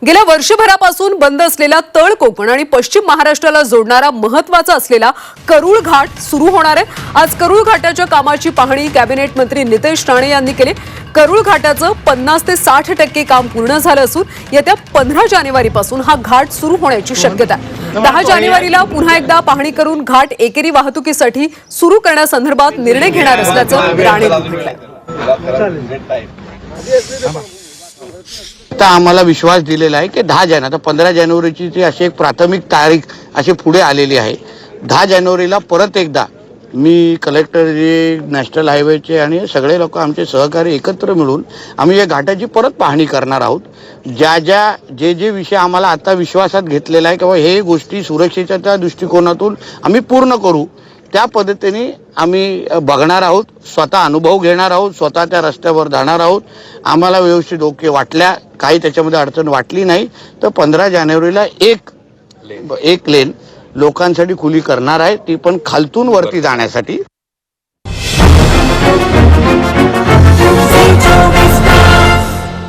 गेल्या वर्षभरापासून बंद असलेला तळ कोकण आणि पश्चिम महाराष्ट्राला जोडणारा महत्त्वाचा असलेला करूळ घाट सुरू होणार आहे। आज करूळ घाटाच्या कामाची पाहणी कॅबिनेट मंत्री नितेश राणे यांनी केली। करूळ घाटाचं 50 ते 60% काम पूर्ण झालं असून येत्या 15 जानेवारीपासून हा घाट सुरू होण्याची शक्यता आहे। 10 जानेवारीला पुन्हा एकदा पाहणी करून घाट एकेरी वाहतुकीसाठी सुरू करण्यासंदर्भात निर्णय घेणार असल्याचं राणे म्हटलंय। आता आम्हाला विश्वास दिलेला आहे की 10 जानेवारी, आता 15 जानेवारीची जी अशी एक प्राथमिक तारीख अशी पुढे आलेली आहे। 10 जानेवारीला परत एकदा मी कलेक्टर जे नॅशनल हायवेचे आणि सगळे लोक आमचे सहकारी एकत्र मिळून आम्ही या घाटाची परत पाहणी करणार आहोत। जे विषय आम्हाला आता विश्वासात घेतलेला आहे किंवा हे गोष्टी सुरक्षेच्या दृष्टिकोनातून आम्ही पूर्ण करू, त्या पद्धतीने आम्ही बघणार आहोत, स्वतः अनुभव घेणार आहोत, स्वतः त्या रस्त्यावर जाणार आहोत। आम्हाला व्यवस्थित ओके वाटल्या, काही त्याच्यामध्ये अडचण वाटली नाही तर 15 जानेवारीला एक लेन लोकांसाठी खुली करणार आहे, ती पण खालतून वरती जाण्यासाठी।